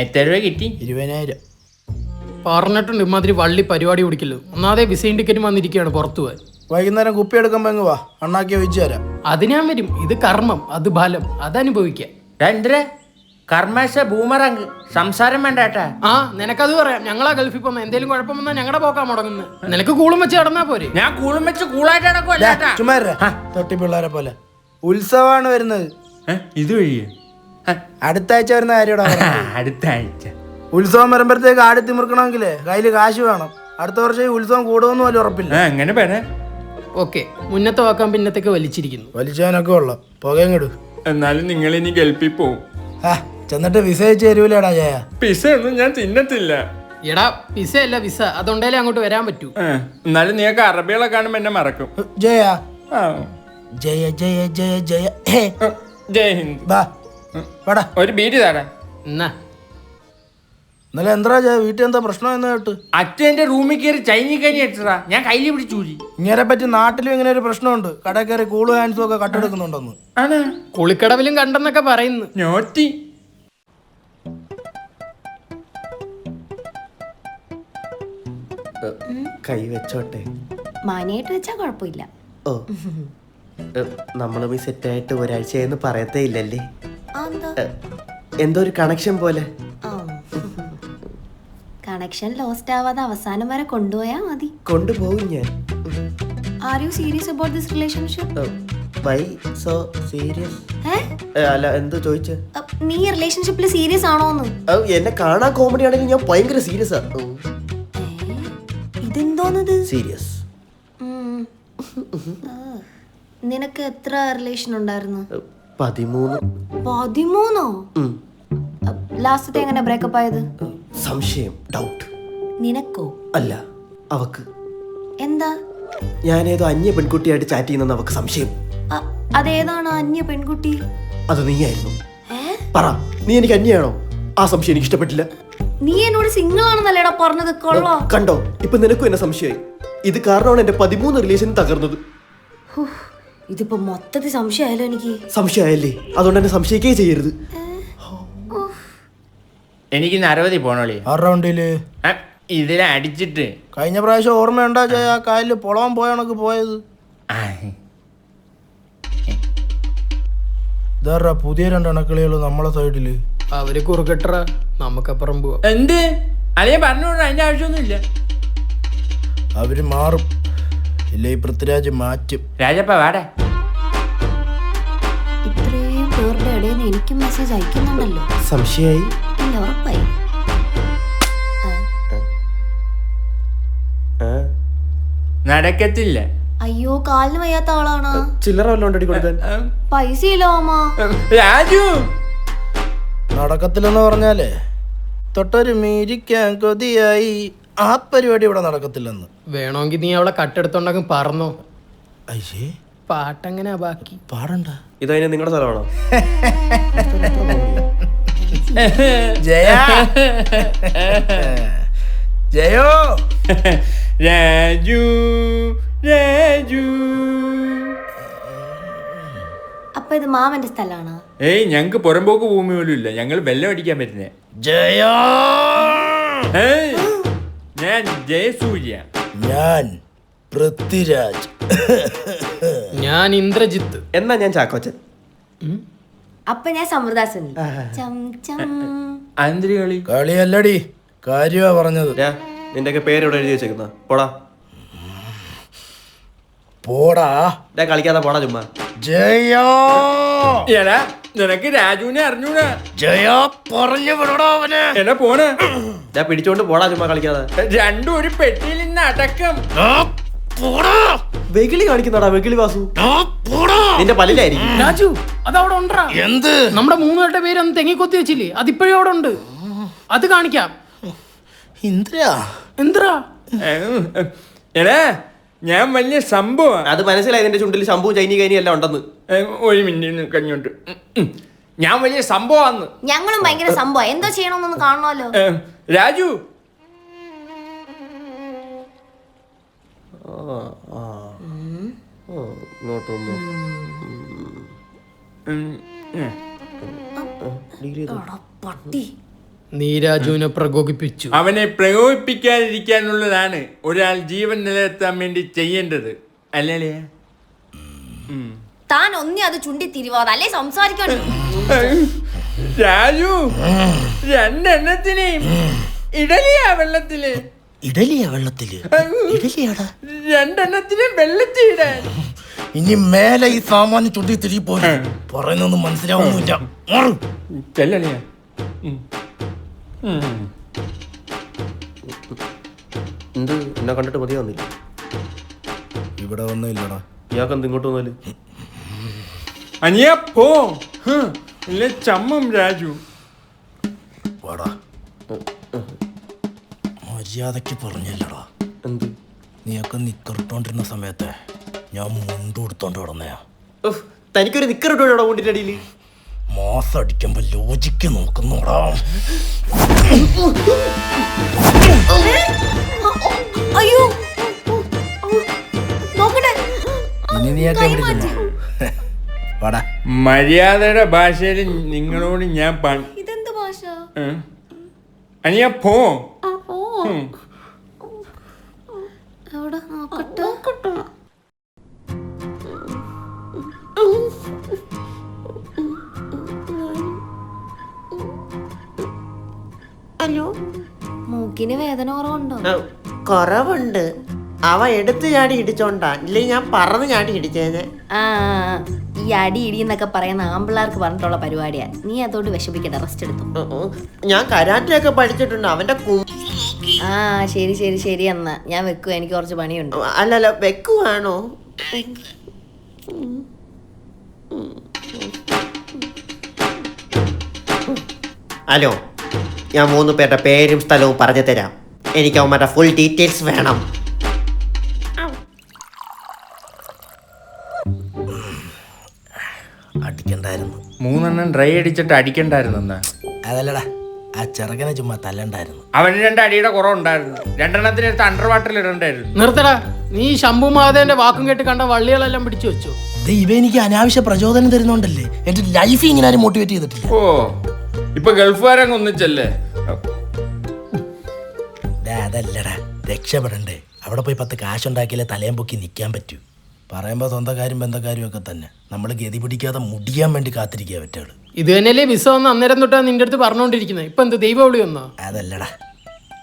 എത്ര രൂപ കിട്ടി? 20,000. പറഞ്ഞിട്ടുണ്ട് ഇമാതിരി വള്ളി പരിപാടി പിടിക്കല്ലോ. ഒന്നാമതേ വിസയും ടിക്കറ്റും വന്നിരിക്കുകയാണ് പുറത്തു പോകാൻ. വൈകുന്നേരം കുപ്പി എടുക്കുമ്പോ അങ്ങ് വാ, അണ്ണാക്കി ഒഴിച്ചു തരാം. അത് ഞാൻ വരും. ഇത് കർമ്മം, അത് ഫലം, അതനുഭവിക്കാം. എന്തിനാ കർമ്മശ ബൂമറങ് സംസാരം വേണ്ട ഏട്ടാ. ആ നിനക്കത് പറയാം. ഞങ്ങളാ ഗൾഫിൽ പോകുന്ന എന്തെങ്കിലും കുഴപ്പം വന്നാൽ ഞങ്ങളുടെ പോക്കാൻ മുടങ്ങുന്നത്. നിനക്ക് കൂളും വെച്ച് നടന്നാ പോരെ. ഞാൻ കൂളും വെച്ച് കൂളായിട്ട് നടക്കുമല്ല ഏട്ടാ. ചുമ്മാ തൊട്ടി പിള്ളേരെ പോലെ. ഉത്സവമാണ് വരുന്നത്. ഇത് വഴിയേ അടുത്ത ആഴ്ച വരുന്ന കാര്യമാ. അടുത്ത ആഴ്ച ഉത്സവം വരുമ്പോഴത്തേക്ക് ആടി തിമിർക്കണമെങ്കിലേ കയ്യില് കാശ് വേണം. അടുത്ത വർഷം ഈ ഉത്സവം കൂടുമെന്ന് പോലും ഉറപ്പില്ല. അങ്ങനെ പറ. ഓക്കെ, മുന്നത്തെ വാക്കാൻ പിന്നത്തേക്ക് വലിച്ചിരിക്കുന്നു. വലിച്ചാനൊക്കെ ഉള്ള പുകയങ്ങിട്. എന്നാലും നിങ്ങൾ ഇനി ഗൾഫിൽ പോവും. ചെന്നിട്ട് വിസ അയച്ചു തരൂലേടാ ജയ. പിസ ഒന്നും ഞാൻ തിന്നത്തില്ല. എടാ വിസ അല്ല വിസ, അതുകൊണ്ടേലേ അങ്ങോട്ട് വരാൻ പറ്റൂ. എന്നാലും നീക്ക് അറബികളെ കാണുമ്പോ എന്നെ മറക്കും. ജയ ജയ ജയ ജയ ജയ ജയ് ഹിന്ദ്. വാടാ ഒരു ബീറ്റ് തരാം. എന്നാ ഇന്നലെ എന്താ ജയ വീട്ടിൽ എന്താ പ്രശ്നം എന്ന് കേട്ട്? അച്ഛൻ്റെ റൂമിൽ കയറി ചൈനീ കഞ്ഞി എട്ടാ ഞാൻ കയ്യിൽ പിടിച്ചൂരി. ഇങ്ങനെ പറ്റി നാട്ടിലും ഇങ്ങനെ ഒരു പ്രശ്നമുണ്ട്. കടയിൽ കയറി കൂളും ഹാൻസും ഒക്കെ കട്ടെടുക്കുന്നുണ്ടെന്ന്. ആണ് കുളിക്കടവിലും കണ്ടെന്നൊക്കെ പറയുന്നു. നോറ്റി കൈ വെച്ചോട്ടെ. മാനിയായിട്ട് വെച്ചാ കുഴപ്പമില്ല. ഓ നമ്മളും സെറ്റായിട്ട് ഒരാഴ്ചയെന്ന് പറയത്തേ ഇല്ലല്ലേ. എന്തോ ഒരു കണക്ഷൻ പോലെ. കണക്ഷൻ ലോസ്റ്റ് ആവാതെ അവസാനം വരെ കൊണ്ടുപോയാ മതി. കൊണ്ടുപോകും ഞാൻ. Are you serious about this relationship? Why so serious? അല്ല എന്തോ ചോദിച്ചേ? നീ റിലേഷൻഷിപ്പിൽ സീരിയസ് ആണോന്ന്? എന്നെ കാണാൻ കോമഡി ആണെങ്കിൽ ഞാൻ ഭയങ്കര സീരിയസ് ആണ്. ഇതെന്തോന്നത്? സീരിയസ്. നിനക്ക് എത്ര റിലേഷൻ ഉണ്ടായിരുന്നു? 13. 13ഓ? ലാസ്റ്റത്തെ എങ്ങനെ ബ്രേക്കപ്പ് ആയത്? സംശയം, ഡൗട്ട്. നിനക്കോ? അല്ല അവക്ക്. എന്താ? ഞാനേതോ അന്യ പെൺകുട്ടിയായിട്ട് ചാറ്റ് ചെയ്യുന്ന അവക്ക് സംശയം. അതേതാണ് അന്യ പെൺകുട്ടി? അത് നീയായിരുന്നു. പറ, നീ എനിക്ക് അന്യാണോ? ആ സംശയം എനിക്ക് ഇഷ്ടപ്പെട്ടില്ല. നീ എന്നോട് സിംഗിൾ ആണെന്നല്ലേടാ പറഞ്ഞത്? കൊള്ളാം. കണ്ടോ, ഇപ്പൊ നിനക്കും എന്നെ സംശയമായി. ഇത് കാരണമാണ് എന്റെ 13 റിലേഷൻ തകർന്നത്. ഇതിപ്പോ മൊത്തത്തിൽ സംശയമായാലോ എനിക്ക്? സംശയമായല്ലേ, അതുകൊണ്ട് എന്നെ സംശയിക്കേ ചെയ്യരുത്. എനിക്ക് 60 പോണോളി. റൗണ്ടില് ഇതിലെ അടിച്ചിട്ട് കഴിഞ്ഞ പ്രാവശ്യം ഓർമ്മയുണ്ടാ ജയ? ആ കായലില് പൊളവൻ പോയാണൊക്കെ പോയത്. ഇതാ പുതിയ 2 അണക്കളികള് നമ്മളെ സൈഡില്. അവര് കുറുകെട്ടറ, നമുക്കപ്പുറം പോവാ. എന്ത് അല്ലേ പറഞ്ഞോളൂ, അതിന്റെ ആവശ്യമൊന്നുമില്ല. അവര് മാറും, ഇല്ല ഈ പൃഥ്വിരാജ് മാറ്റും. രാജപ്പ വാടേ. ഇത്രയും പേരുടെ ഇടയിൽ നിന്ന് എനിക്കും മെസ്സേജ് അയക്കുന്നുണ്ടല്ലോ. സംശയായി? ഇല്ല, ഉറപ്പായി. നടക്കത്തില്ല. അയ്യോ, കാലിന് വയ്യാത്ത ആളാണ്. ചില്ലറ വല്ലോണ്ടി കൊടുക്കാൻ പൈസ ഇല്ലോ അമ്മ. രാജു നടക്കത്തില്ലെന്ന് പറഞ്ഞാലേ തൊട്ടൊരു മീരിക്കാൻ കൊതിയായി. ആ പരിപാടി ഇവിടെ നടക്കത്തില്ലെന്ന്. വേണമെങ്കിൽ നീ അവളെ കട്ടെടുത്തോണ്ടെങ്കിൽ പറഞ്ഞോ. അയ്യേ, പാട്ടെങ്ങനെയാ ബാക്കി? പാടണ്ട. ഇതതിന് നിങ്ങളുടെ സ്ഥലമാണോ? ജയ ജയോ. രാജു രാജു. അപ്പൊ ഇത് മാമന്റെ സ്ഥലമാണോ? ഏയ്, ഞങ്ങക്ക് പുറമ്പോക്ക് ഭൂമി പോലും ഇല്ല. ഞങ്ങൾ വെള്ളം അടിക്കാൻ പറ്റുന്നേ. ജയ. ഞാൻ ജയസൂര്യ. ഞാൻ പൃഥ്വിരാജ്. ഞാൻ ഇന്ദ്രജിത്ത്. എന്നാ ഞാൻ ചാക്കോച്ചൻ. അപ്പൊ ഞാൻ സമൃദാസൻ. ചം ചം. അന്തരി കളി കളിയല്ലടി, കാര്യമാ പറഞ്ഞത്. നിന്റെയൊക്കെ പേര് ഇവിടെ എഴുതി വെച്ചേക്കുന്ന പോടാ. പോടാ കളിക്കാതെ പോടാ ചുമ്മാ. ജയ. എടാ, നിനക്ക് രാജുവിനെ അറിഞ്ഞൂടാ. ജയ പറഞ്ഞു വിടടാ അവനെ. എടാ പോണ്. ഞാൻ പിടിച്ചോണ്ട് പോടാ ചുമ്മാ കളിക്കാതെ. രണ്ടും ഒരു പെട്ടിയിൽ നിന്ന് അടക്കം. വെകിളി കാണിക്കുന്നടാ, വെകിളി വാസു. നിന്റെ പല്ലിലായിരിക്കും. രാജു, അതവിടെ ഉണ്ടാ. എന്ത്? നമ്മുടെ 3 പേരുടെ പേര് അന്ന് തെങ്ങിക്കൊത്തി വെച്ചില്ലേ, അതിപ്പോഴും അവിടെ ഉണ്ട്. അത് കാണിക്കാം. ഇന്ദ്ര എന്താ? എടാ, ഞാൻ വലിയ സംഭവം. അത് മനസ്സിലായി, നിന്റെ ചുണ്ടിൽ ശംഭു ചൈനി കൈനി എല്ലാം ഉണ്ടെന്ന്. ഒരു മിനിറ്റ് കഞ്ഞോട്ട്. ഞാൻ വലിയ സംഭവമാന്ന്. ഞങ്ങളും ഭയങ്കര സംഭവം. എന്തോ ചെയ്യണമെന്നൊന്ന് കാണണമല്ലോ. രാജു, പട്ടി നീ രാജുവിനെ പ്രകോപിപ്പിച്ചു. അവനെ പ്രകോപിപ്പിക്കാതിരിക്കാനുള്ളതാണ് ഒരാൾ ജീവൻ നിലനിർത്താൻ വേണ്ടി ചെയ്യേണ്ടത്, അല്ലേ? താൻ ഒന്നി അത് ചുണ്ടി തിരിവാതെ അല്ലേ സംസാരിക്കാൻ. രാജു, രണ്ടെണ്ണത്തിനെയും ഇടലിയാ വെള്ളത്തില്. ഇഡലിയാ വെള്ളത്തില്? ഇഡലിയാടാ. രണ്ടെണ്ണത്തിനെ വെള്ളത്തിലിടാൻ. ഇനി മേലെ ഈ സാമാന്യ ചുണ്ടി തിരി പോലെ പറയുന്നൊന്നും മനസ്സിലാവുന്നില്ല. ചെല്ലണിയാ. എന്ത് എന്നെ കണ്ടിട്ട് മതി വന്നില്ല? ഇവിടെ ഒന്നും ഇല്ലടാ. ഇയാൾക്ക് എന്ത് ഇങ്ങോട്ട് വന്നാല്? അനിയ പോ. ഇല്ല ചമ്മം രാജു. വാടാ. മര്യാദക്ക് പറഞ്ഞല്ലടാ. എന്ത്? നീയൊക്കെ നിക്കറിട്ടോണ്ടിരുന്ന സമയത്ത് ഞാൻ മുണ്ട് കൊടുത്തോണ്ട് കിടന്നയാ. തനിക്കൊരു നിക്കറിട്ടോടാ മുണ്ടിന്റെ അടിയില്? മാസം അടിക്കുമ്പോ ലോജിക്ക് നോക്കുന്നോടാ. അയ്യോ നോക്കട്ടെ. ഇനി നീയൊക്കെ എവിടെ? വാടാ. മര്യാദയുടെ ഭാഷയിൽ നിങ്ങളോട് ഞാൻ ഇതെന്ത് ഭാഷ? അനിയ പോ. എവിടെ നോക്കട്ടെ. ഹലോ, മൂക്കിന് വേദന കുറവുണ്ടോ? കുറവുണ്ട്. അവ എടുത്ത് ചാടി ഇടിച്ചോണ്ടാ, ഇല്ലെങ്കിൽ ഞാൻ പറന്ന് ചാടി ഇടിച്ചേനെ. ആ, ഈ അടി ഇടിയെന്നൊക്കെ പറയുന്ന ആമ്പിള്ളേർക്ക് പറഞ്ഞിട്ടുള്ള പരിപാടിയാ. നീ അതോട് വിഷമിക്കട്ടെ, റെസ്റ്റ് എടുത്തു. ഞാൻ കരാറ്റയൊക്കെ പഠിച്ചിട്ടുണ്ട്. അവന്റെ ആ ശരി ശരി ശരി, എന്നാ ഞാൻ വെക്കുക, എനിക്ക് കുറച്ച് പണിയുണ്ട്. അല്ലല്ല, വെക്കുവാണോ? ഹലോ, ഞാൻ 3 പേരുടെ പേരും സ്ഥലവും പറഞ്ഞു തരാം. എനിക്ക് അവന്മാരുടെ ഫുൾ ഡീറ്റെയിൽസ് വേണം. അടിക്കണ്ടായിരുന്നു. 3 ഡ്രൈ അടിച്ചിട്ട് അടിക്കണ്ടായിരുന്നു. എന്നാ അതല്ലടാ, ആ ചെറുക്കനെ ചുമ്മാ തല്ലണ്ടായിരുന്നു. അവന് 2 അടിയുടെ കുറവുണ്ടായിരുന്നു. 2 അണ്ടർ വാട്ടറിൽ ഇടണ്ടായിരുന്നു. നിർത്തടാ. നീ ശംഭു മഹാദേവന്റെ വാക്കും കേട്ട് കണ്ട വള്ളികളെല്ലാം പിടിച്ചു വെച്ചു. ഇവ എനിക്ക് അനാവശ്യ പ്രചോദനം തരുന്നോണ്ടല്ലേ എന്റെ ലൈഫ് ഇങ്ങനെ ആരും മോട്ടിവേറ്റ് ചെയ്തിട്ടില്ല. ഓ, ഇപ്പൊ ഗൾഫുകാരങ്ങ് ഒന്നിച്ചല്ലേ? അതല്ലടാ, രക്ഷപ്പെടണ്ടേ. അവിടെ പോയി 10 കാശുണ്ടാക്കിയാലേ തലയം പൊക്കി നിൽക്കാൻ പറ്റൂ. പറയുമ്പോൾ സ്വന്തം കാര്യം ബന്ധക്കാരും ഒക്കെ തന്നെ നമ്മൾ ഗതി പിടിക്കാതെ മുടിയാൻ വേണ്ടി കാത്തിരിക്കുക പറ്റുള്ളൂ. ഇത് തന്നെയല്ലേ വിസ വന്ന് അന്നേരം തൊട്ടാ നിന്റെ അടുത്ത് പറഞ്ഞോണ്ടിരിക്കുന്നത്. ഇപ്പൊ എന്ത് ദൈവവിളി വന്നോ? അതല്ലടാ,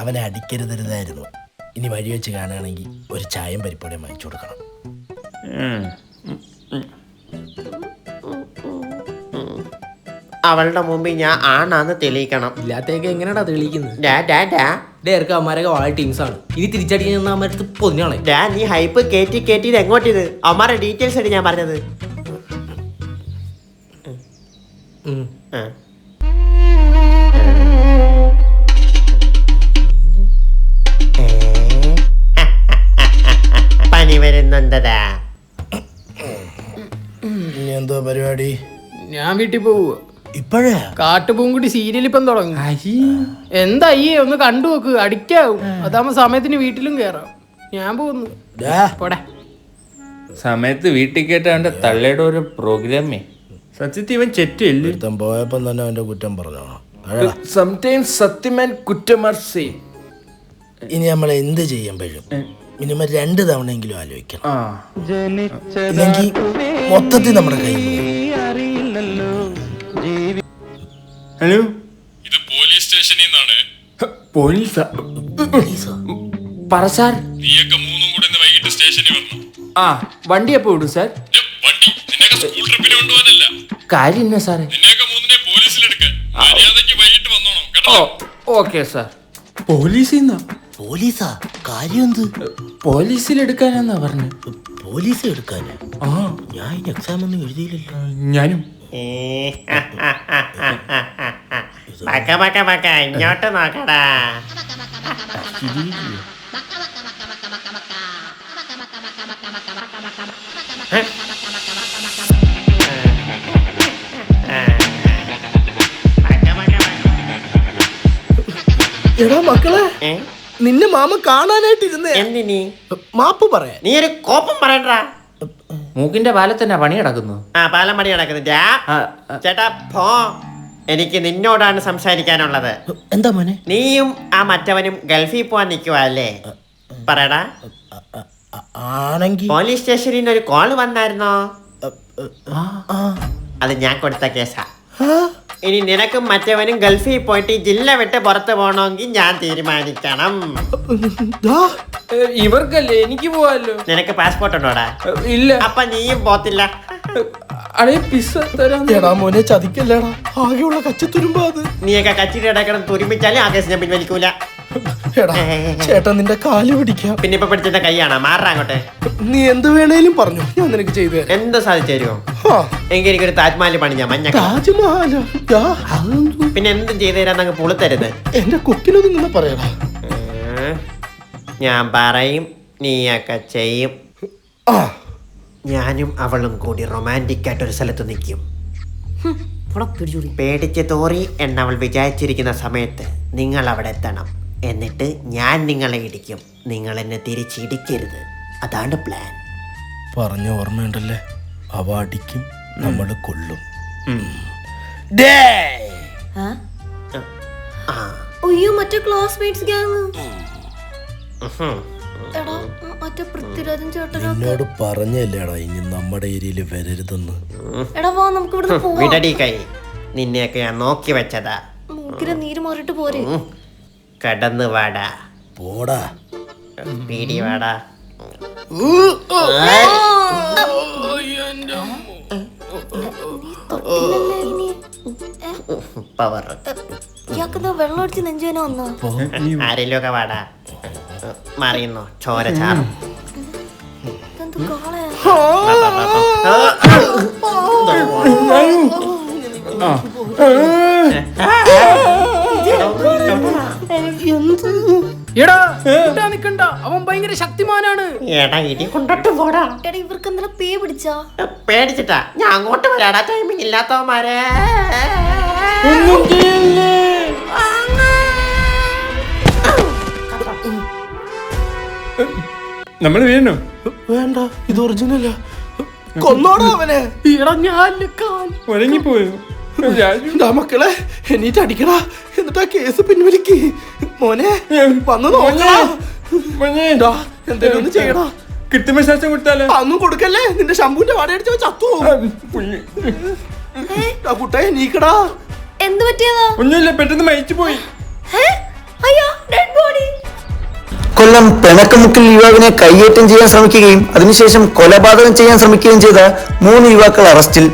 അവനെ അടിക്കരുതരുതായിരുന്നു. ഇനി വഴി വെച്ച് കാണുകയാണെങ്കിൽ ഒരു ചായയും പരിപ്പോടെയും വാങ്ങിച്ചു കൊടുക്കണം. അവളുടെ മുമ്പിൽ ഞാൻ ആണാന്ന് തെളിയിക്കണം. ഇല്ലാത്തേക്ക് എങ്ങനെയാടാ തെളിയിക്കുന്നത്? ഡാ, വാഴ ടീംസാണ്. ഇനി തിരിച്ചടിക്കുന്ന അമ്മടുത്ത് പൊതിഞ്ഞാളെ. ഡാ, നീ ഹൈപ്പ് കേറ്റി ഇത് എങ്ങോട്ടിത്? അവന്മാരുടെ ഡീറ്റെയിൽസ് ആണ് ഞാൻ പറഞ്ഞത്. പനി വരുന്നുണ്ടതാ. ഇനി എന്തോ പരിപാടി? ഞാൻ വീട്ടിൽ പോവുക. ഇപ്പോഴേ കാട്ടുപൂങ്കുടി സീരിയൽ ഇപ്പം തുടങ്ങും. എന്താ ഈ ഒന്ന് കണ്ടു നോക്ക്, അടിക്കാവും. അതാകുമ്പോ സമയത്തിന് വീട്ടിലും കേറാം. ഞാൻ പോകുന്നു. പോടെ. സമയത്ത് വീട്ടിൽ കേട്ട അവന്റെ തള്ളയുടെ ഒരു പ്രോഗ്രാമേ. സത്യത്തിൽ ഇവൻ ചെറ്റല്ലേ? പോയപ്പം തന്നെ അവന്റെ കുറ്റം പറഞ്ഞോ. സംടൈംസ് സത്യമാൻ കുറ്റമാർ സെയിം. ഇനി നമ്മൾ എന്ത് ചെയ്യുമ്പോഴും മിനിമം 2 തവണയെങ്കിലും ആലോചിക്കണം. ഇല്ലെങ്കിൽ മൊത്തത്തിൽ നമ്മുടെ കയ്യിൽ. ഹലോ, ഇത് പോലീസ് സ്റ്റേഷനിൽ നിന്നാണ്. പോലീസാ? പറ സാർ. നീയൊക്കെ 3 കൂടെ ഇന്ന് വൈകിട്ട് സ്റ്റേഷനിൽ വരണം. ആ, വണ്ടി എപ്പോ വിടും സാർ? വണ്ടി നിന്നെയൊക്കെ സ്കൂൾ ട്രിപ്പിന് കൊണ്ടുപോകാനല്ല. കാര്യം എന്നാ സാറേ? നിന്നെയൊക്കെ 3 പോലീസിലെടുക്കാൻ. മര്യാദയ്ക്ക് വൈകിട്ട് വന്നോണം കേട്ടോ. Okay sir. പോലീസിന്നാ? പോലീസാ? കാര്യം എന്ത്? പോലീസിലെടുക്കാനാന്നാ പറഞ്ഞു. പോലീസ് എടുക്കാന്? ആ, ഞാൻ എക്സാം ഒന്നും എഴുതിയില്ലല്ലോ. ഞാനും. ഇങ്ങോട്ട് നോക്കടാ. എടാ മക്കളെ, നിന്നെ മാമ കാണാനായിട്ടിരുന്നേ. എന്തിനീ? മാപ്പ് പറയാ. നീ ഒരു കോപ്പം പറയണ്ടാ. മൂക്കിന്റെ പാലത്തന്നെ പണി കിടക്കുന്നു. ആ, പാലം പണി നടക്കുന്നു. ചേട്ടാ പോ. എനിക്ക് നിന്നോടാണ് സംസാരിക്കാനുള്ളത്. എന്താ മോനെ? നീയും ആ മറ്റവനും ഗൾഫിൽ പോവാൻ നിൽക്കുവാ അല്ലേ? പറയടാ. ആണെങ്കി പോലീസ് സ്റ്റേഷനിൽ നിന്ന് ഒരു കോള് വന്നായിരുന്നോ? അത് ഞാൻ കൊടുത്ത കേസാ. ഇനി നിനക്കും മറ്റവനും ഗൾഫിൽ പോയിട്ട് ഈ ജില്ല വിട്ട് പുറത്ത് പോകണമെങ്കിൽ ഞാൻ തീരുമാനിക്കണം. ഇവർക്കല്ലേ, എനിക്ക് പോവാല്ലോ. നിനക്ക് പാസ്പോർട്ട് ഉണ്ടോടാ? ഇല്ല. അപ്പൊ നീയും പോത്തില്ല. അടേ പിസ്സ തരാം. എടാ മോനെ ചതിക്കല്ലേടാ, ആകെയുള്ള കച്ചിത്തുരുമ്പോ അത്. നീയൊക്കെ കച്ചിട്ട് ഇടക്കണം തുരുമ്പിച്ചാലും ആ കേസ് ഞാൻ പിൻവലിക്കൂല. എടാ ചേട്ടാ നിന്റെ കാല് പിടിക്കാം. പിന്നെ ഇപ്പൊ പിടിച്ചിട്ട് കൈയാണോ? മാറാ അങ്ങോട്ടെ. നീ എന്ത് വേണേലും പറഞ്ഞു, ഞാൻ നിനക്ക് ചെയ്തു തരാം. എന്ത് സാധിച്ചു തരുമോ? എങ്കിൽ എനിക്കൊരു താജ്മഹൽ പണിഞ്ഞ മഞ്ഞ. താജ്മഹലോ? പിന്നെ എന്തും ചെയ്തു തരാന്നങ്ങ് പുളുത്തരുത്. എന്റെ കുക്കിലൊന്നും നിന്ന് പറയടാ. ഞാൻ പറയും, നീയൊക്കെ ചെയ്യും. ഞാനും അവളും കൂടി റൊമാൻറ്റിക് ആയിട്ട് ഒരു സ്ഥലത്ത് നിൽക്കും. പേടിച്ച് തോറി എന്നവൾ വിചാരിച്ചിരിക്കുന്ന സമയത്ത് നിങ്ങൾ അവിടെ എത്തണം. എന്നിട്ട് ഞാൻ നിങ്ങളെ ഇടിക്കും, നിങ്ങൾ എന്നെ തിരിച്ചിടിക്കരുത്. അതാണ് പ്ലാൻ. പറഞ്ഞ ഓർമ്മയുണ്ടല്ലേ, അവ അടിക്കും, നമ്മൾ കൊള്ളും. അയ്യോ മറ്റേ ക്ലാസ്മേറ്റ്സ് ഗ്യാങ്. എടാ മറ്റേ പൃഥ്വിരാജൻ ചേട്ടനോ. എന്നോട് പറഞ്ഞല്ലേടാ ഇനി നമ്മുടെ ഏരിയയിൽ വരരുതെന്ന്. എടാ വാ നമുക്ക് ഇവിടുന്ന് പോവാം. വിടടി കൈ, നിന്നെയൊക്കെ ഞാൻ നോക്കി വെച്ചതാ. മൂക്കിലെ നീര് മാറിട്ട് പോരെ. കടന്നു വാടാ. പോടാ പീടി വാടാ. പവർ. ഇയാക്കെന്താ വെള്ളം അടിച്ച് നെഞ്ചുവേന വന്നോ? ആരെങ്കിലും ഒക്കെ വാടാ. മറിയുന്നോ? ചോര ചാറും. ഇതെന്ത് കാളയാ? എടാ ഇട്ടാ നിക്കണ്ട, അവൻ ഭയങ്കര ശക്തിമാനാണ്. എടാ ഇടി കൊണ്ടോട്ട് പോടാ. എടാ ഇവർക്ക് എന്തിനാ പേ പിടിച്ചാ? പേടിച്ചിട്ടാ. ഞാൻ അങ്ങോട്ട് വരാടാ, ടൈമിങ് ഇല്ലാത്തവന്മാരെ. നമ്മൾ വീണു. വേണ്ട, ഇത് ഒറിജിനലാ. കൊന്നോടാ അവനെ. എടാ ഞാൻ കാൽ ഉറങ്ങിപ്പോയോ? മക്കളെ എണീറ്റ് അടിക്കടാ, എന്നിട്ട് ആ കേസ് പിൻവലിക്ക്. മോനെ വന്ന് നോക്കടാ. എന്തേലും ഒന്ന് ചെയ്യടാ. കൃത്രിമ ശ്വാസം കൊടുത്താലോ? അന്നും കൊടുക്കല്ലേ, നിന്റെ ശമ്പൂന്റെ വാടയടിച്ച ചത്തു. കുട്ടേ നീക്കടാ. എന്ത് പറ്റിയതാ? ഒന്നുമില്ല, പെട്ടെന്ന് മരിച്ചു പോയി. അയ്യോ ഡെഡ് ബോഡി. കൊല്ലം പിണക്കമുക്കിൽ യുവാവിനെ കയ്യേറ്റം ചെയ്യാൻ ശ്രമിക്കുകയും അതിനുശേഷം കൊലപാതകം ചെയ്യാൻ ശ്രമിക്കുകയും ചെയ്ത 3 യുവാക്കൾ അറസ്റ്റിൽ.